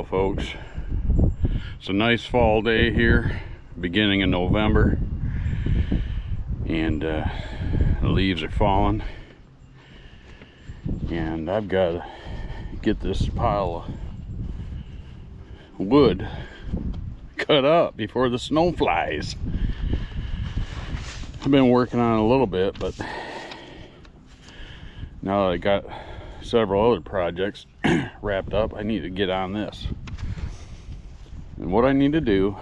folks. It's a nice fall day here, beginning of November, and the leaves are falling, and I've got to get this pile of wood cut up before the snow flies. I've been working on it a little bit, but now that I got several other projects wrapped up, I need to get on this. And what I need to do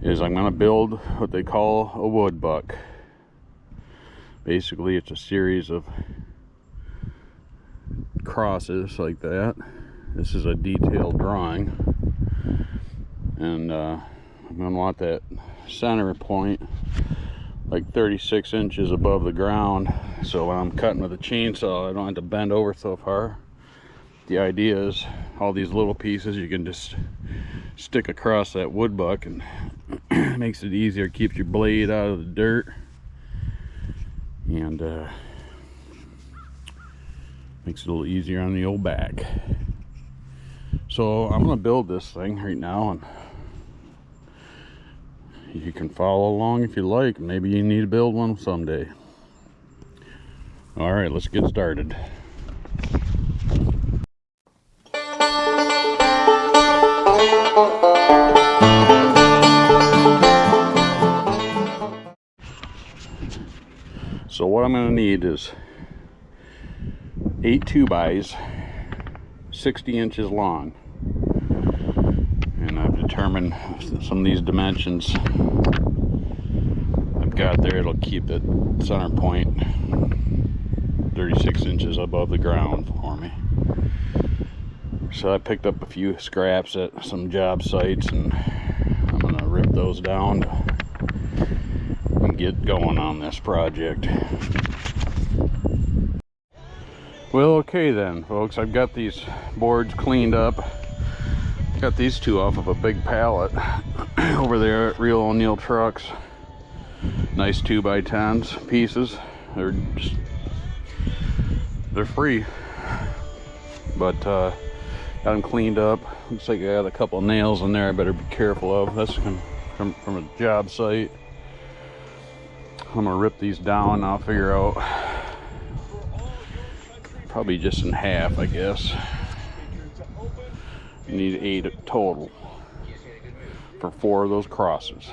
is I'm going to build what they call a wood buck. Basically, it's a series of crosses like that. This is a detailed drawing, and I'm going to want that center point like 36 inches above the ground, so when I'm cutting with a chainsaw I don't have to bend over so far. The idea is all these little pieces you can just stick across that wood buck, and makes it easier, keeps your blade out of the dirt, and makes it a little easier on the old back. So I'm gonna build this thing right now, and you can follow along if you like. Maybe you need to build one someday. All right, let's get started. So what I'm going to need is 8 2x, 60 inches long. And I've determined some of these dimensions I've got there. It'll keep the center point 36 inches above the ground for me. So I picked up a few scraps at some job sites, and I'm going to rip those down and get going on this project. Well, okay then, folks, I've got these boards cleaned up. Got these two off of a big pallet over there at Real O'Neill Trucks. Nice 2x10s pieces. They're free, but got them cleaned up. Looks like I got a couple nails in there I better be careful of. That's from a job site. I'm gonna rip these down and I'll figure out probably just in half, I guess. You need 8 total for 4 of those crosses.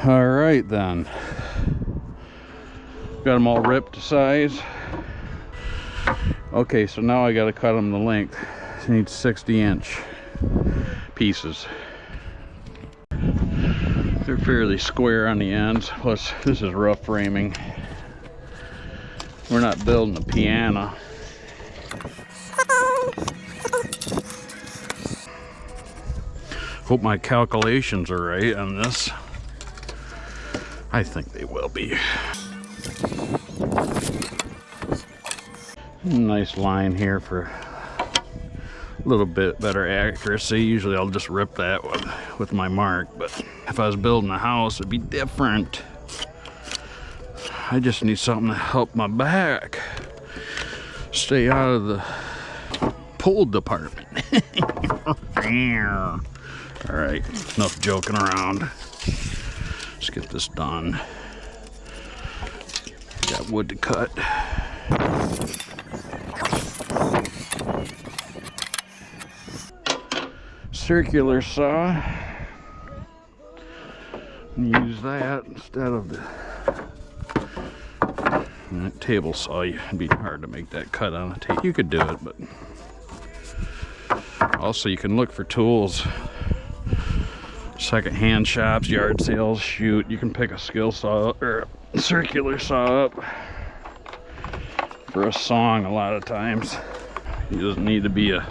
Alright then, got them all ripped to size. Okay, so now I got to cut them the length. I need 60-inch pieces. They're fairly square on the ends, plus this is rough framing. We're not building a piano. Hope my calculations are right on this. I think they will be. Nice line here for a little bit better accuracy. Usually I'll just rip that with my mark, but if I was building a house it'd be different. I just need something to help my back stay out of the pull department. All right, enough joking around. Let's get this done. Got wood to cut. Circular saw. Use that instead of the table saw. It'd be hard to make that cut on a table. You could do it, but also you can look for tools. Second-hand shops, yard sales. Shoot, you can pick a skill saw or a circular saw up for a song. A lot of times, it doesn't need to be a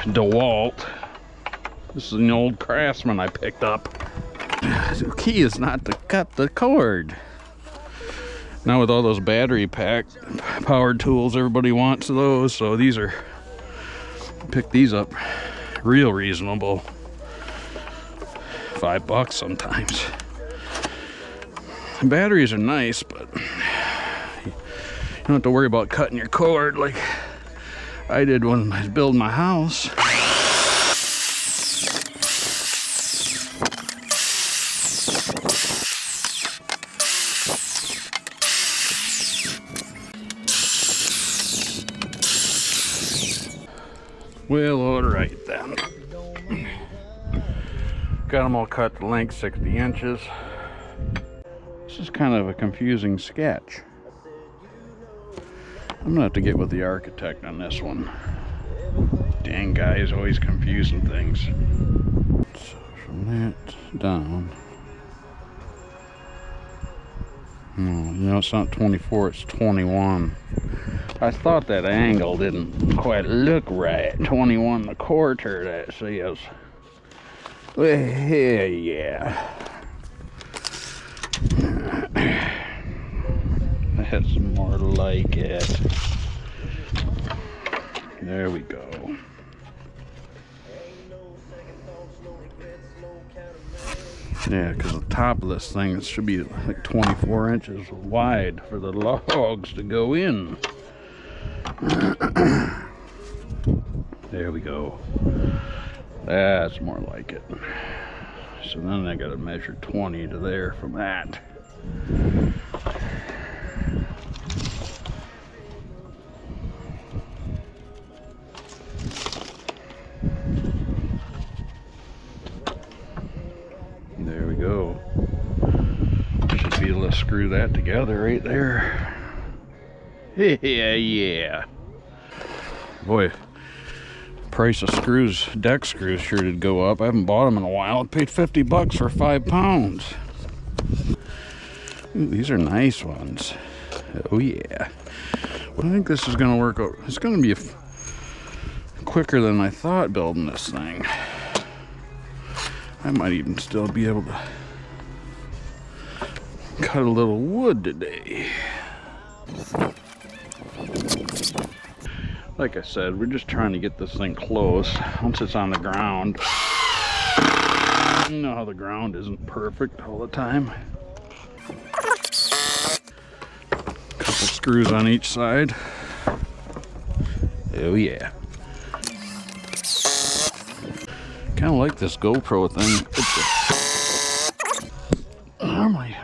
DeWalt. This is an old Craftsman I picked up. The key is not to cut the cord. Now with all those battery packed power tools, everybody wants those. So these are, pick these up real reasonable. $5 sometimes. The batteries are nice, but you don't have to worry about cutting your cord like I did when I was building my house. Well, all right then. Got them all cut to length, 60 inches. This is kind of a confusing sketch. I'm gonna have to get with the architect on this one. Dang guy is always confusing things. So from that down. Oh, you know, it's not 24, it's 21. I thought that angle didn't quite look right. 21 1/4, that says. Well, yeah. That's more like it. There we go. Yeah, because the top of this thing should be like 24 inches wide for the logs to go in. There we go. That's more like it. So then I got to measure 20 to there from that. There we go. Should be able to screw that together right there. Yeah. Boy, price of screws, deck screws sure did go up. I haven't bought them in a while. I paid $50 for 5 pounds. Ooh, these are nice ones. Oh yeah. Well, I think this is gonna work out. It's gonna be quicker than I thought building this thing. I might even still be able to cut a little wood today. Like I said, we're just trying to get this thing close. Once it's on the ground, you know how the ground isn't perfect all the time. Couple screws on each side. Oh yeah. Kind of like this GoPro thing.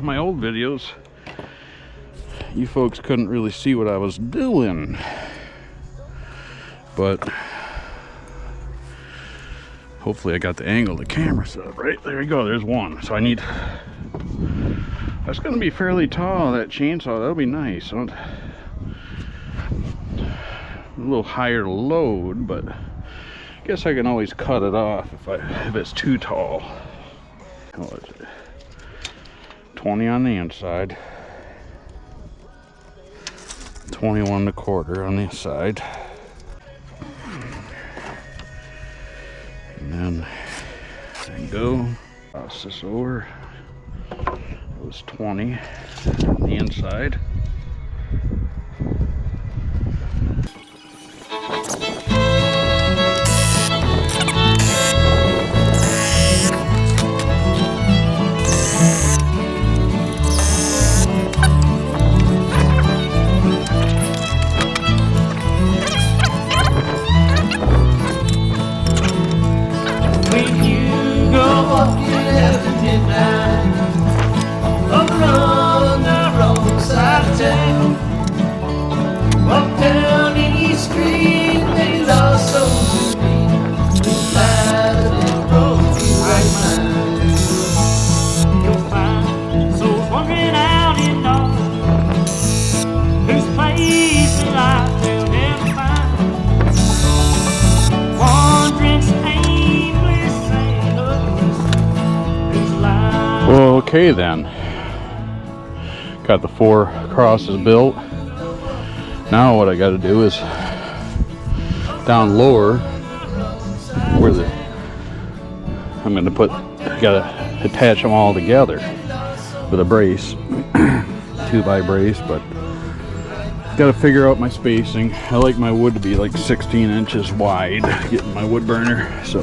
My old videos, you folks couldn't really see what I was doing. But hopefully I got the angle of the camera set up right. There you go, there's one. So I need, that's gonna be fairly tall, that chainsaw. That'll be nice. A little higher load, but I guess I can always cut it off if it's too tall. What is it? 20 on the inside. 21 1/4 on the side. And then there you go. Cross this over. It was 20 on the inside. Okay then, got the 4 crosses built. Now what I got to do is down lower where I'm going to got to attach them all together with a brace, 2x brace, but got to figure out my spacing. I like my wood to be like 16 inches wide, getting my wood burner, so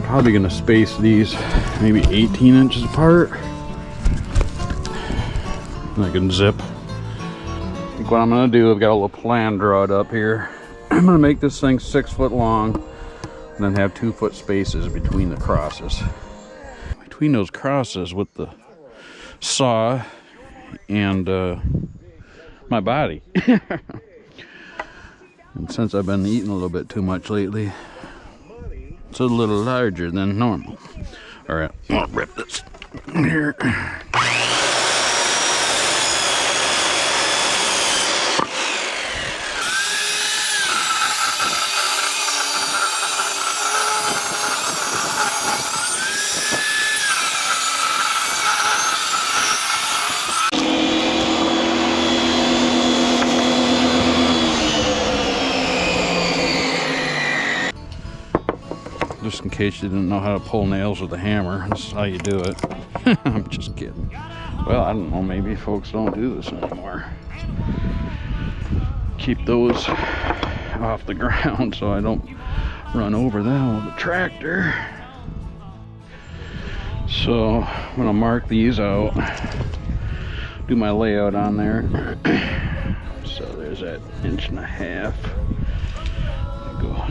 probably going to space these maybe 18 inches apart. And I can zip. I think what I'm going to do, I've got a little plan drawn up here. I'm going to make this thing 6 foot long and then have 2 foot spaces between the crosses. Between those crosses with the saw and my body. And since I've been eating a little bit too much lately, it's a little larger than normal. All right, I'll rip this here. Just in case you didn't know how to pull nails with a hammer, this is how you do it. I'm just kidding. Well, I don't know, maybe folks don't do this anymore. Keep those off the ground so I don't run over them with a tractor. So I'm gonna mark these out, do my layout on there. So there's that 1.5 inches. Go.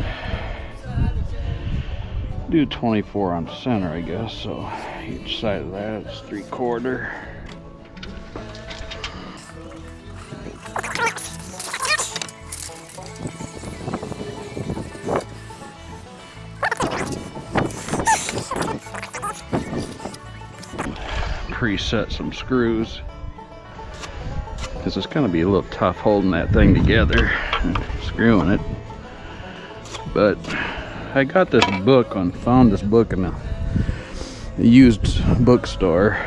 Do 24 on center, I guess, so each side of that is 3/4. Preset some screws, because it's going to be a little tough holding that thing together and screwing it, but I got this book found this book in a used bookstore.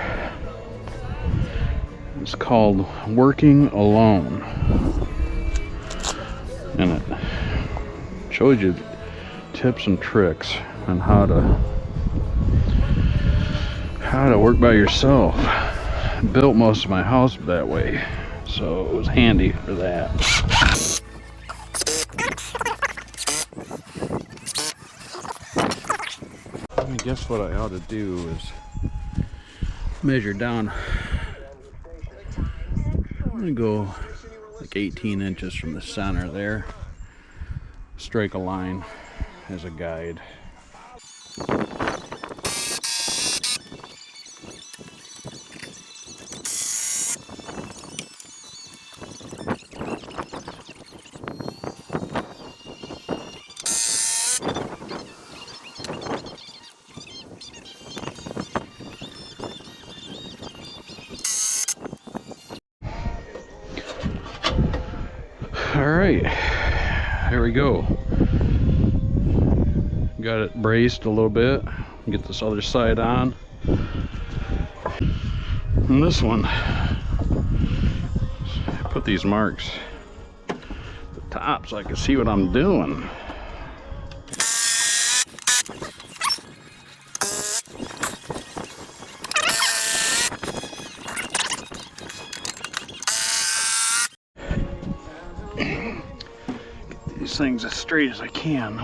It's called Working Alone, and it shows you tips and tricks on how to work by yourself. I built most of my house that way, so it was handy for that. I guess what I ought to do is measure down. I'm gonna go like 18 inches from the center there. Strike a line as a guide. All right, here we go. Got it braced a little bit. Get this other side on. And this one, put these marks at the top so I can see what I'm doing. These things as straight as I can.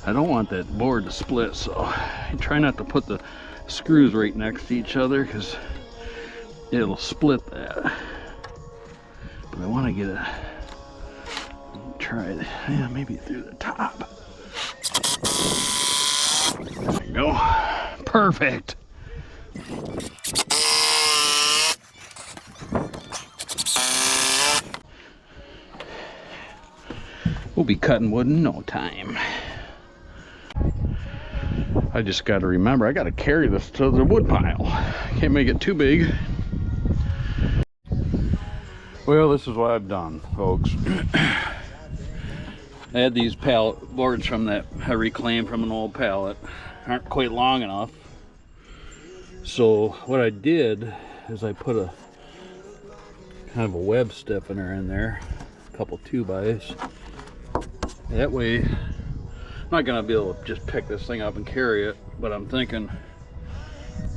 I don't want that board to split, so I try not to put the screws right next to each other because it'll split that. But I want to get try it, yeah, maybe through the top. There you go. Perfect. We'll be cutting wood in no time. I just got to remember, I got to carry this to the wood pile. Can't make it too big. Well, this is what I've done, folks. I had these pallet boards from that I reclaimed from an old pallet. Aren't quite long enough. So what I did is I put a kind of a web stiffener in there, a couple 2x. That way, I'm not gonna be able to just pick this thing up and carry it, but I'm thinking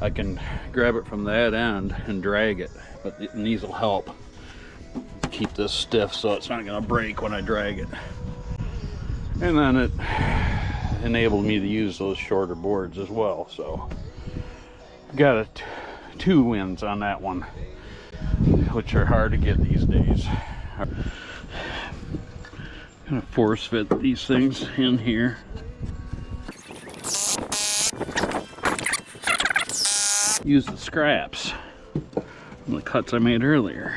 I can grab it from that end and drag it. But these will help keep this stiff so it's not gonna break when I drag it. And then it enabled me to use those shorter boards as well. So got two wins on that one, which are hard to get these days. Gonna force fit these things in here. Use the scraps from the cuts I made earlier.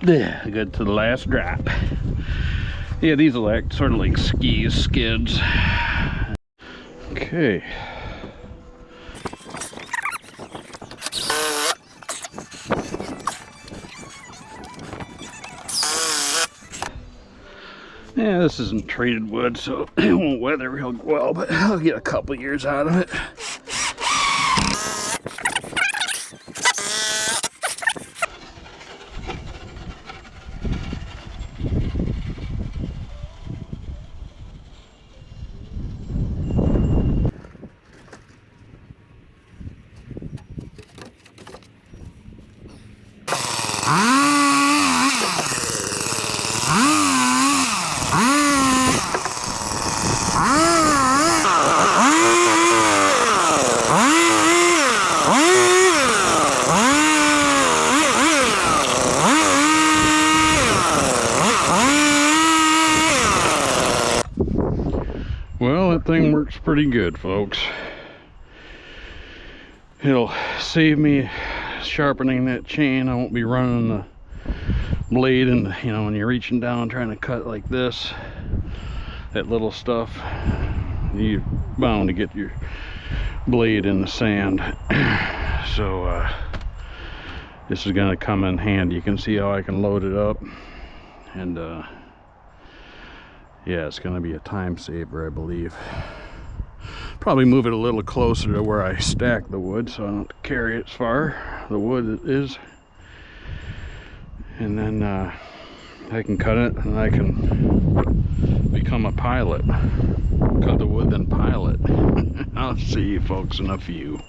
Yeah, good to the last drop. Yeah, these will act sort of like skids. Okay. Yeah, this isn't treated wood, so it won't weather real well, but I'll get a couple years out of it. Well, that thing works pretty good, folks. It'll save me sharpening that chain. I won't be running the blade, and you know, when you're reaching down trying to cut like this, that little stuff, you're bound to get your blade in the sand. So this is going to come in handy. You can see how I can load it up, and yeah, it's going to be a time saver, I believe. Probably move it a little closer to where I stack the wood so I don't carry it as far. The wood is. And then I can cut it and I can become a pilot. Cut the wood, then pile it. I'll see you folks in a few.